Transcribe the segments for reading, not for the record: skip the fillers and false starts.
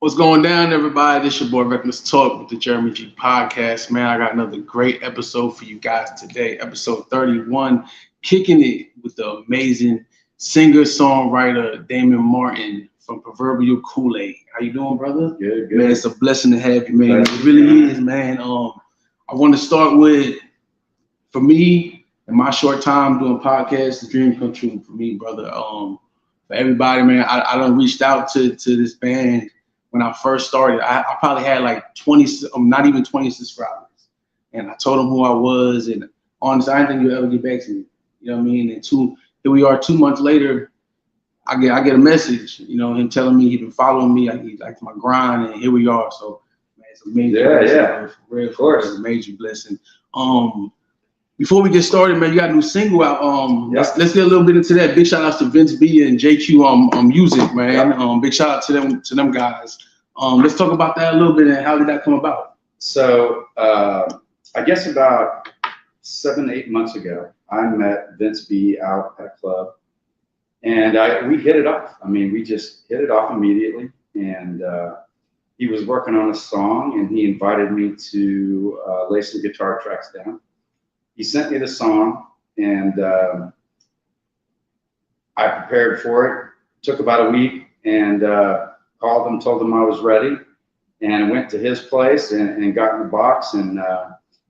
What's going down, everybody? This your boy Reckless Talk with the Jeremy G podcast. Man, I got another great episode for you guys today. Episode 31, kicking it with the amazing singer-songwriter Damon Martin from Proverbial Cool Aid. How you doing, brother? Good. Man, it's a blessing to have you, man. It really is, man. I want to start with, for me, in my short time doing podcasts, the dream come true for me, brother. For everybody, man, I done reached out to this band. When I first started, I probably had like 20, not even 20 subscribers. And I told them who I was. And honestly, I didn't think you'd ever get back to me. You know what I mean? And here we are 2 months later, I get a message, him telling me he'd been following me. He liked my grind, and here we are. So, man, it's a major blessing. Yeah. For real, of course. It's a major blessing. Before we get started, man, you got a new single out. Let's get a little bit into that. Big shout outs to Vince B and JQ on Musiq, man. Yeah. Big shout out to them guys. Let's talk about that a little bit and how did that come about? So I guess about 7, 8 months ago, I met Vince B out at a club, and we hit it off. I mean, we just hit it off immediately. And he was working on a song, and he invited me to lay some guitar tracks down. He sent me the song, and I prepared for it. Took about a week, and called him, told him I was ready, and went to his place and got in the box. And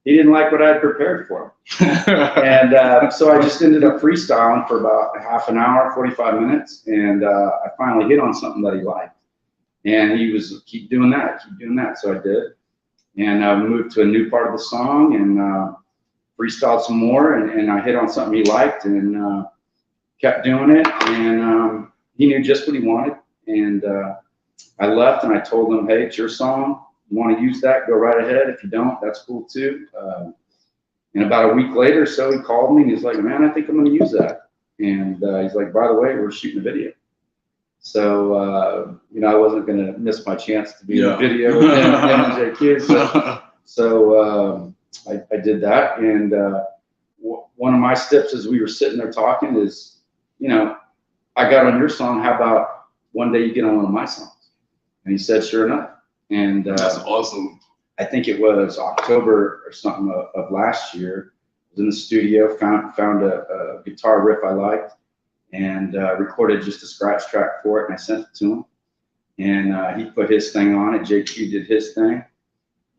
he didn't like what I had prepared for him. And so I just ended up freestyling for about a half an hour, 45 minutes, and I finally hit on something that he liked. And he was, keep doing that. So I did, and moved to a new part of the song, and freestyled some more, and I hit on something he liked, and kept doing it, and he knew just what he wanted. And I left, and I told him, hey, it's your song. You want to use that, go right ahead. If you don't, that's cool too. And about a week later or so, he called me, and he's like, man, I think I'm going to use that. And he's like, by the way, we're shooting a video. So, I wasn't going to miss my chance to be in the video with him and JQ. So I did that, and one of my steps as we were sitting there talking is, I got on your song. How about one day you get on one of my songs? And he said, sure enough. And that's awesome. I think it was October or something of last year. I was in the studio, found a guitar riff I liked, and recorded just a scratch track for it, and I sent it to him. And he put his thing on it. JQ did his thing,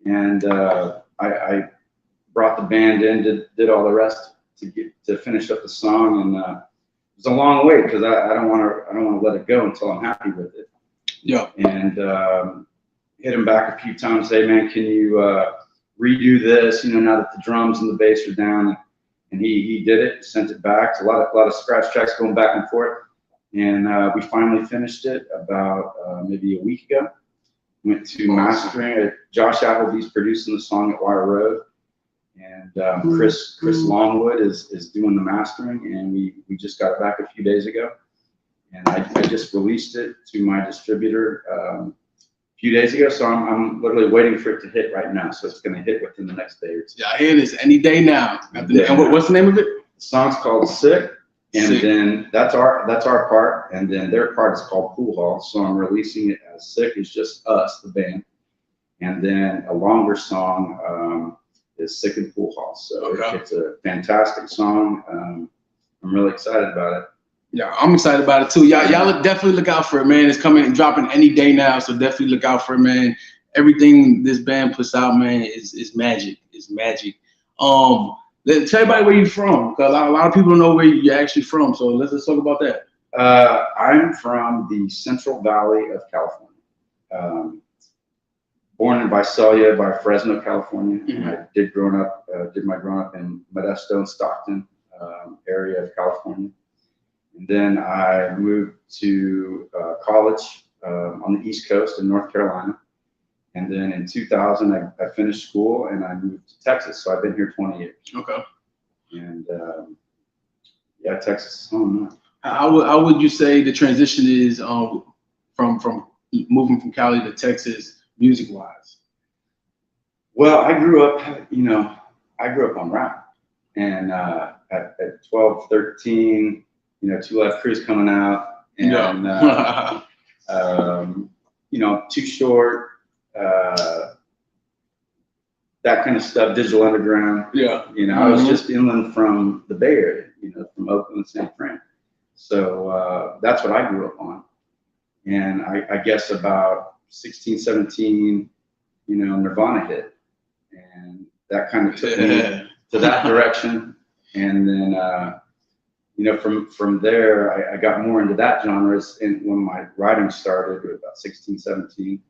and I brought the band in, did all the rest to finish up the song. And it was a long wait because I don't want to let it go until I'm happy with it. Yeah. And hit him back a few times. Hey man, can you redo this? Now that the drums and the bass are down. And he did it. Sent it back. It's a lot of scratch tracks going back and forth. And we finally finished it about maybe a week ago. Went to mastering. Josh Appleby's producing the song at Wire Road. And Chris Longwood is doing the mastering, and we just got it back a few days ago, and I just released it to my distributor a few days ago. So I'm literally waiting for it to hit right now. So it's going to hit within the next day or two. Yeah, I hear this any day now. And what's the name of it? The song's called Sick, and Sick. Then that's our part, and then their part is called Pool Hall. So I'm releasing it as Sick. It's just us, the band, and then a longer song. Is Sick and Pool Hall. So It's a fantastic song. I'm really excited about it. Yeah, I'm excited about it too. Y'all definitely look out for it, man. It's coming and dropping any day now, so definitely look out for it, man. Everything this band puts out, man, is magic. It's magic. Tell everybody where you're from, because a lot of people don't know where you're actually from. So let's talk about that. I'm from the Central Valley of California. Born in Visalia by Fresno, California. Mm-hmm. And I did my growing up in Modesto and Stockton area of California. And then I moved to college on the East Coast in North Carolina. And then in 2000, I finished school and I moved to Texas. So I've been here 20 years. Okay. And Texas is home now. How would you say the transition is from moving from Cali to Texas? Music-wise? Well, I grew up on rap, and at 12, 13, Two Live Crew's coming out, and Too Short, that kind of stuff, Digital Underground. Yeah. I was just inland from the Bay Area, from Oakland and San Fran. So that's what I grew up on. And I guess about 16, 17, Nirvana hit. And that kind of took me to that direction. And then, from there, I got more into that genre. And when my writing started at about 16, 17,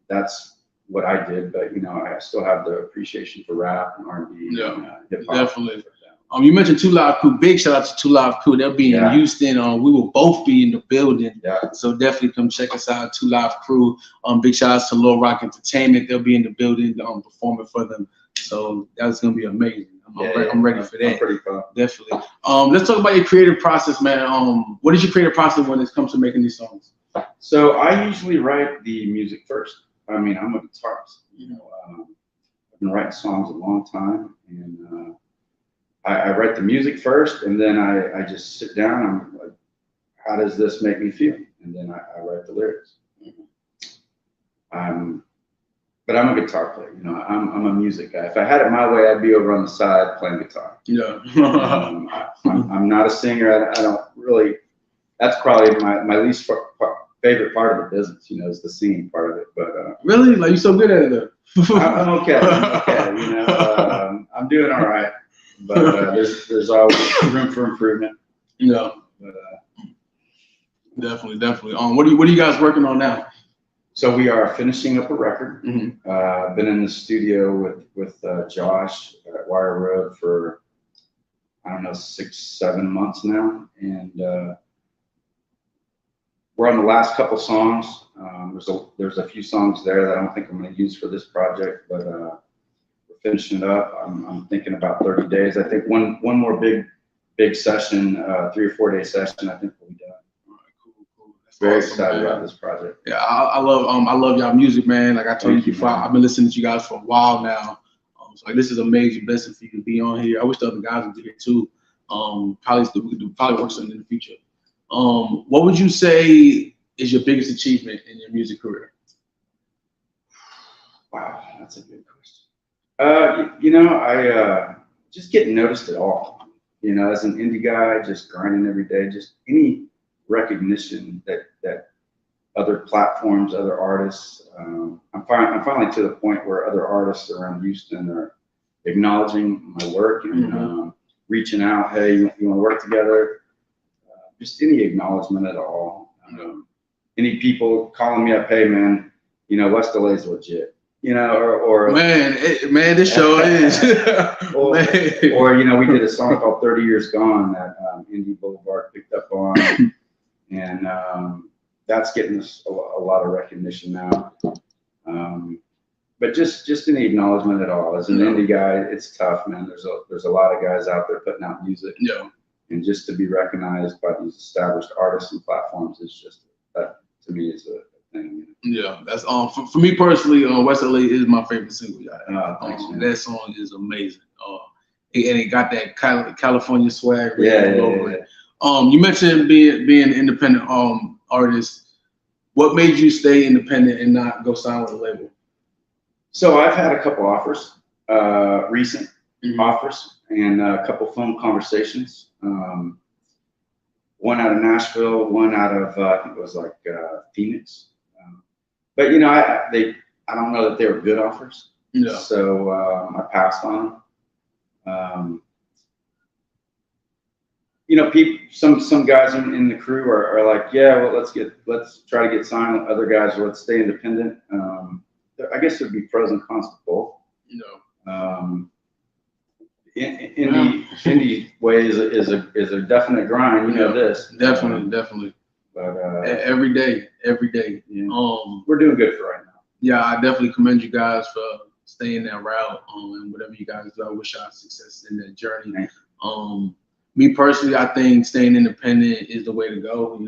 that's what I did. But, I still have the appreciation for rap and R&B and hip hop. Definitely. You mentioned Two Live Crew. Big shout out to Two Live Crew. They'll be in Houston. We will both be in the building. Yeah. So definitely come check us out, Two Live Crew. Big shout outs to Lil Rock Entertainment. They'll be in the building performing for them. So that's gonna be amazing. I'm ready for that. I'm pretty pumped. Definitely. Let's talk about your creative process, man. What is your creative process when it comes to making these songs? So I usually write the music first. I mean, I'm a guitarist. I've been writing songs a long time, and I write the music first, and then I just sit down. I'm like, how does this make me feel? And then I write the lyrics. But I'm a guitar player. I'm a music guy. If I had it my way, I'd be over on the side playing guitar. Yeah. I'm not a singer. I don't really. That's probably my least favorite part of the business. Is the singing part of it. But really, like, you're so good at it. I'm okay. I'm doing all right. But there's always room for improvement. Yeah. But, definitely. What are you guys working on now? So we are finishing up a record. Mm-hmm. Been in the studio with Josh at Wire Road for, I don't know, 6-7 months now, and we're on the last couple songs. There's a few songs there that I don't think I'm going to use for this project, but we're finishing it up. I'm thinking about 30 days. I think one more big session, 3 or 4 day session, I think we'll be done. Cool. That's Very awesome, excited man. about this project. Yeah, I love y'all music, man. Like I told you before, I've been listening to you guys for a while now. So this is an amazing blessing for you to be on here. I wish the other guys would be here too. We could probably work something in the future. What would you say is your biggest achievement in your music career? Wow, that's a good question. I just getting noticed at all. As an indie guy, just grinding every day, just any recognition that other platforms, other artists. I'm finally to the point where other artists around Houston are acknowledging my work and reaching out. Hey, you want to work together? Just any acknowledgement at all. Any people calling me up, hey man, West LA's legit. Or man, this show is. or we did a song called 30 Years Gone that Indie Boulevard picked up on, and that's getting us a lot of recognition now. But just any acknowledgement at all. As an indie guy, it's tough, man. There's a lot of guys out there putting out music. Yeah. And just to be recognized by these established artists and platforms is just, that to me is a thing. Yeah, that's for me personally. West LA is my favorite single. Thanks, man. That song is amazing. And it got that California swag. Yeah. You mentioned being an independent artist. What made you stay independent and not go sign with a label? So I've had a couple offers, recent offers, and a couple phone conversations. One out of Nashville, one out of I think it was like Phoenix. But I don't know that they were good offers. Yeah. So I passed on them. Some guys in the crew are like, yeah, well, let's try to get signed. Other guys are, let's stay independent. I guess there'd be pros and cons to both. Indie way is a definite grind. This Definitely. But every day. We're doing good for right now. Yeah, I definitely commend you guys for staying that route. And whatever you guys do, I wish y'all success in that journey. Me personally, I think staying independent is the way to go.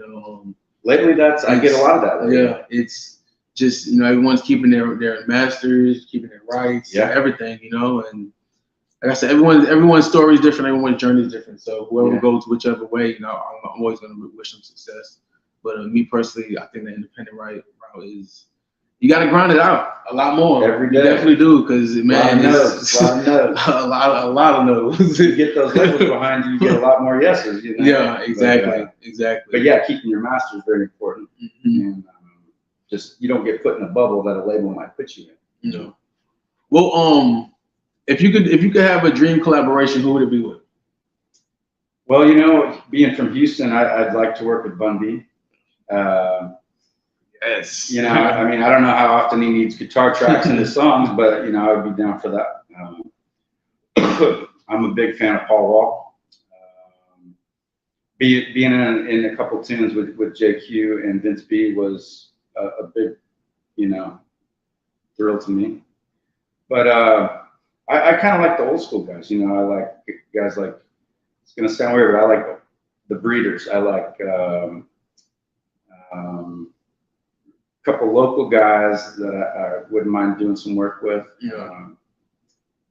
Lately, I get a lot of that. Lately. Yeah, it's just everyone's keeping their masters, keeping their rights, everything. And like I said, everyone's story is different, everyone's journey is different. So whoever goes whichever way, I'm always gonna wish them success. But me personally, I think the independent route bro, is you got to grind it out a lot more. Every day. You definitely do, because man, it's a lot of no's. You get those labels behind you, you get a lot more yeses. You know? Yeah, exactly, exactly. But yeah, keeping your master is very important, and just you don't get put in a bubble that a label might put you in. No. Well, if you could have a dream collaboration, who would it be with? Well, you know, being from Houston, I'd like to work with Bun B. Yes. You know, I mean, I don't know how often he needs guitar tracks in his songs, but you know, I would be down for that. I'm a big fan of Paul Wall. Being in a couple tunes with JQ and Vince B was a big, you know, thrill to me. But I kind of like the old school guys. You know, I like guys like, it's gonna sound weird, but I like the Breeders. I like a couple local guys that I wouldn't mind doing some work with.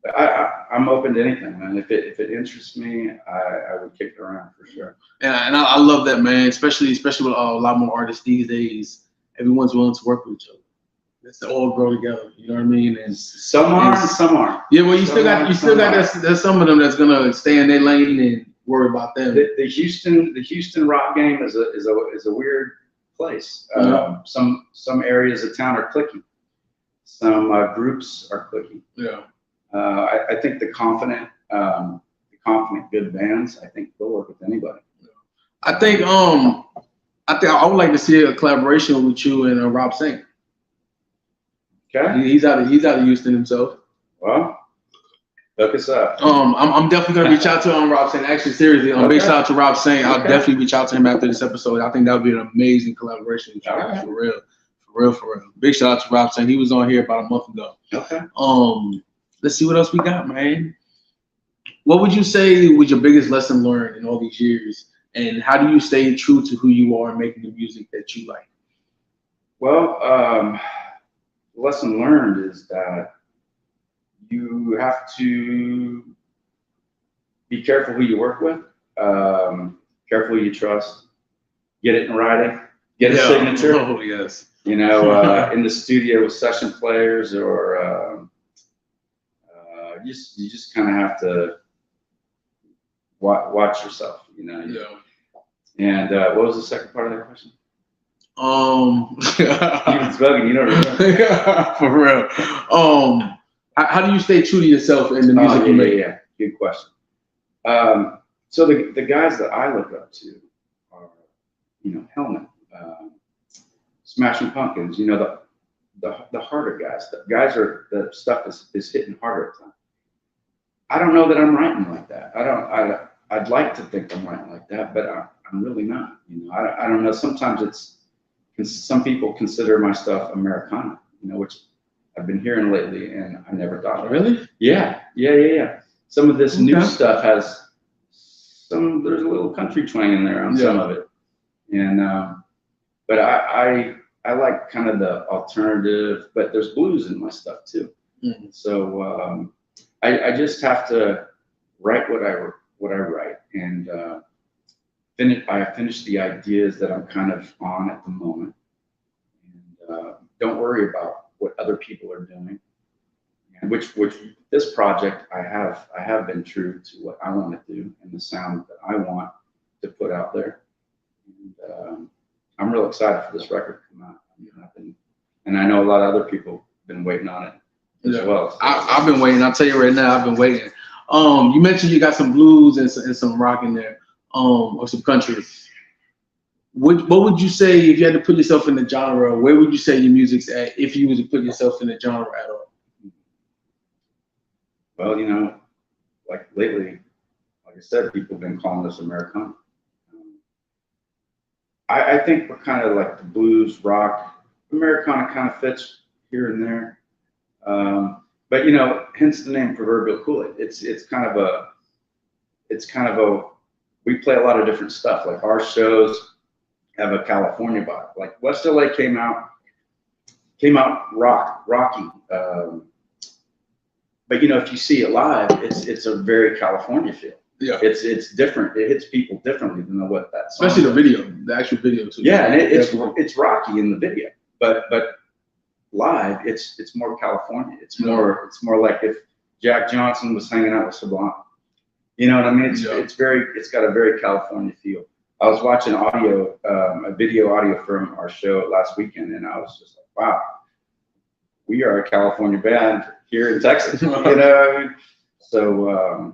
But I'm open to anything, man. If it interests me, I would kick it around for sure. And I love that, man. Especially with a lot more artists these days. Everyone's willing to work with each other. Let's all grow together. You know what I mean? And some are, and some aren't. Yeah, well, you still got there's some of them that's gonna stay in their lane and worry about them. The Houston rock game is a weird place. Some areas of town are clicky. Some groups are clicky. Yeah. I think the confident good bands, I think they'll work with anybody. I think I would like to see a collaboration with you and Rob Saint. Okay. He's out of Houston himself. Well, look us up. I'm definitely gonna reach out to Rob Saint. Actually, seriously, big shout out to Rob Saint. I'll definitely reach out to him after this episode. I think that would be an amazing collaboration with you, right. for real. Big shout out to Rob Saint. He was on here about a month ago. Okay. Let's see what else we got, man. What would you say was your biggest lesson learned in all these years, and how do you stay true to who you are and making the music that you like? Well, the lesson learned is that you have to be careful who you work with, careful who you trust, get it in writing, get a signature. Oh, yes. You know, in the studio with session players, or you just kind of have to watch yourself, you know. Yeah. And what was the second part of that question? It's bugging, you know what I mean? For real. How do you stay true to yourself in the music you make? Yeah, good question. So the guys that I look up to are, you know, Helmet, Smashing Pumpkins, you know, the harder guys. The guys are, the stuff is hitting harder at times. I don't know that I'm writing like that. I'd like to think I'm writing like that, but I'm really not. You know, I don't know. Sometimes some people consider my stuff Americana, you know, which I've been hearing lately, and I never thought of it. Really? Yeah. Some of this new stuff has there's a little country twang in there on some of it, and but I like kind of the alternative, but there's blues in my stuff too. Mm-hmm. So I just have to write what I write, and I finish the ideas that I'm kind of on at the moment, and don't worry about what other people are doing. And which this project I have been true to what I want to do and the sound that I want to put out there. And I'm real excited for this record to come out. And I know a lot of other people have been waiting on it as well. So I've been waiting. I'll tell you right now, I've been waiting. You mentioned you got some blues and some rock in there, or some country. What would you say if you had to put yourself in the genre? Where would you say your music's at if you was to put yourself in the genre at all? Well, you know, like lately, like I said, people have been calling us Americana. I think we're kind of like the blues, rock. Americana kind of fits here and there. But you know, hence the name Proverbial Cool Aid. It's kind of a we play a lot of different stuff. Like our shows have a California vibe. Like West LA came out rocky. But you know, if you see it live, it's a very California feel. Yeah. It's different. It hits people differently than what that song Especially the video, the actual video too. Yeah, and it's rocky in the video. but live, it's more California. It's more like if Jack Johnson was hanging out with Sublime. You know what I mean? It's got a very California feel. I was watching a video audio from our show last weekend, and I was just like, wow, we are a California band here in Texas. You know what I mean? So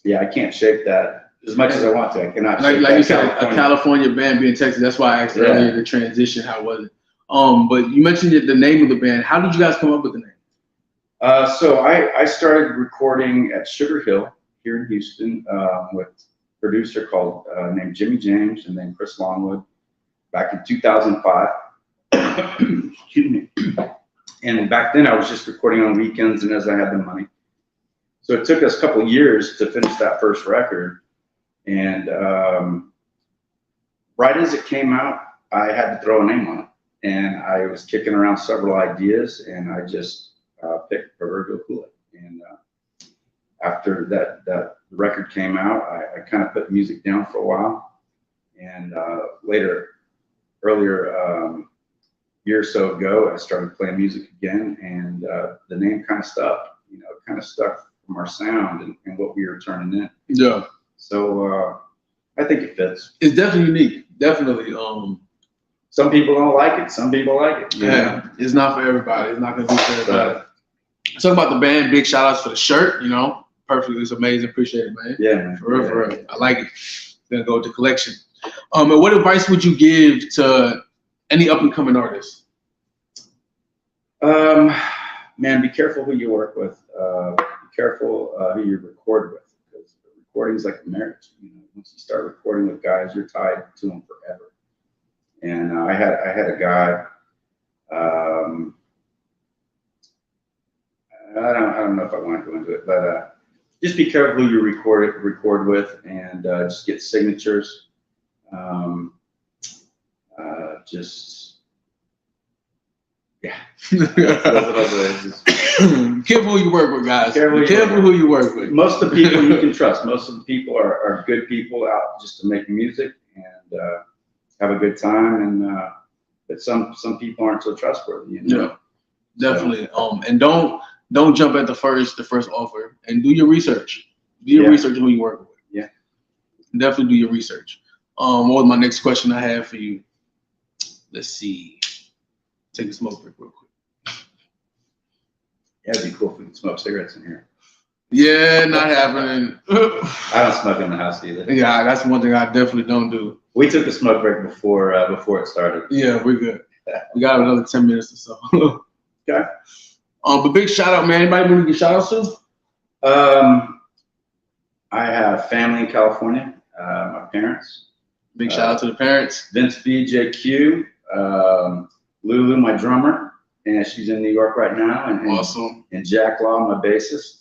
yeah, I can't shape that as much as I want to. I cannot. Like you said, a California band being Texas. That's why I asked earlier the transition. How was it? But you mentioned the name of the band. How did you guys come up with the name? So I started recording at Sugar Hill here in Houston with a producer called named Jimmy James and then Chris Longwood back in 2005. Excuse me. And back then I was just recording on weekends and as I had the money. So it took us a couple of years to finish that first record. And right as it came out, I had to throw a name on it. And I was kicking around several ideas and I just picked Proverbial Cool Aid. And after that record came out, I kind of put music down for a while. And earlier year or so ago, I started playing music again, and the name kind of stuck. You know, it kind of stuck from our sound and what we were turning in. Yeah. So I think it fits. It's definitely unique. Definitely. Some people don't like it. Some people like it. Yeah. It's not for everybody. It's not gonna be for everybody. Talk about the band. Big shout outs for the shirt. You know, perfect. It's amazing. Appreciate it, man. Yeah, man. For real. I like it. It's gonna go to collection. And what advice would you give to any up and coming artists? Man, be careful who you work with. Be careful who you record with, because recording is like a marriage. You know, once you start recording with guys, you're tied to them forever. And I had a guy. I don't know if I want to go into it, but just be careful who you record with, and just get signatures. Careful who you work with, guys. Careful who you work with. Most of the people you can trust. Most of the people are good people out just to make music and have a good time. And but some people aren't so trustworthy. You know? Yeah, definitely. And don't jump at the first offer, and do your research. Do your research on who you work with. Yeah, definitely do your research. What was my next question I have for you? Let's see. Take a smoke break real quick. Yeah, it'd be cool if we could smoke cigarettes in here. Yeah, not happening. I don't smoke in the house either. Yeah, that's one thing I definitely don't do. We took a smoke break before it started. Yeah, we're good. We got another 10 minutes or so. Okay. But big shout out, man. Anybody want to give shout outs to? I have family in California. My parents. Big shout out to the parents. Vince BJQ, Lulu, my drummer, and she's in New York right now. And awesome. And Jack Law, my bassist.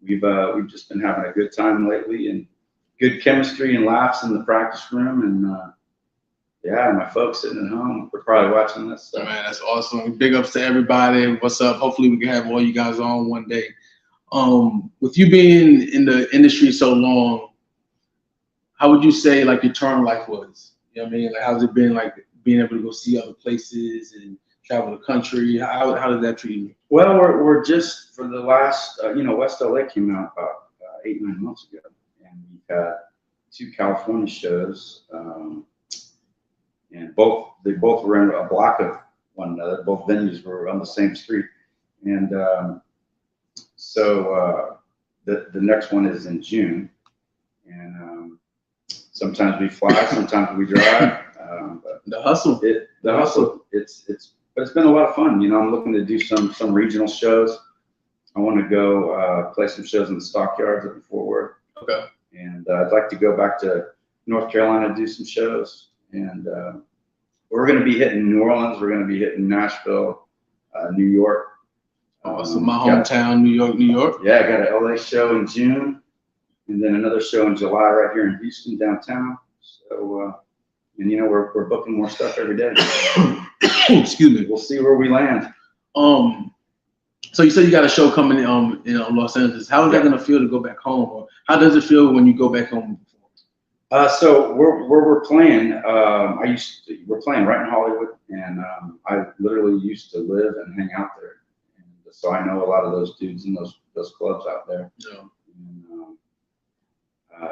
We've just been having a good time lately, and good chemistry and laughs in the practice room. And yeah, my folks sitting at home, we're probably watching this. So. Man, that's awesome. Big ups to everybody. What's up? Hopefully we can have all you guys on one day. With you being in the industry so long, how would you say like your turn life was? You know what I mean? Like, how's it been like being able to go see other places and travel the country? How did that treat you? Well, we're just for the last, West LA came out about 8-9 months ago, and we've had 2 California shows, and they both were in a block of one another. Both venues were on the same street, and so the next one is in June, and sometimes we fly, sometimes we drive. But the hustle. But it's been a lot of fun. You know, I'm looking to do some regional shows. I want to go play some shows in the Stockyards up in Fort Worth. Okay. And I'd like to go back to North Carolina to do some shows. And we're going to be hitting New Orleans. We're going to be hitting Nashville, New York. Awesome. My hometown, New York. Yeah, I got an LA show in June, and then another show in July right here in Houston downtown. So, and we're booking more stuff every day. Excuse me. We'll see where we land. So you said you got a show coming in Los Angeles. How is that gonna feel to go back home, or how does it feel when you go back home? So where we're playing, I used to, we're playing right in Hollywood, and I literally used to live and hang out there, and so I know a lot of those dudes in those clubs out there. Yeah. And,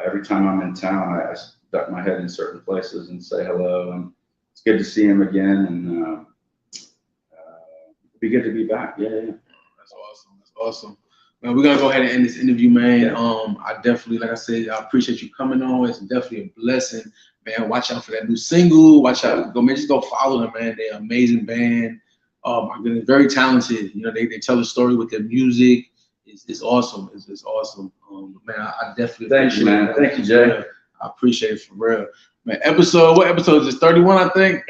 every time I'm in town, I duck my head in certain places and say hello, and it's good to see him again, and it'd be good to be back. Yeah. That's awesome. That's awesome. Man, we're gonna go ahead and end this interview, man. Yeah. I definitely, like I said, I appreciate you coming on. It's definitely a blessing, man. Watch out for that new single. Watch out, just go follow them, man. They're an amazing band. They're very talented. You know, they tell a story with their music. It's awesome. It's awesome. Man, I definitely Thank you, man. Thank you, Jay. I appreciate it for real. Man, what episode is this? 31, I think.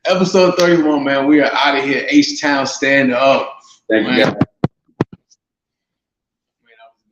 Episode 31, man. We are out of here. H-Town, stand up. Thank you, guys.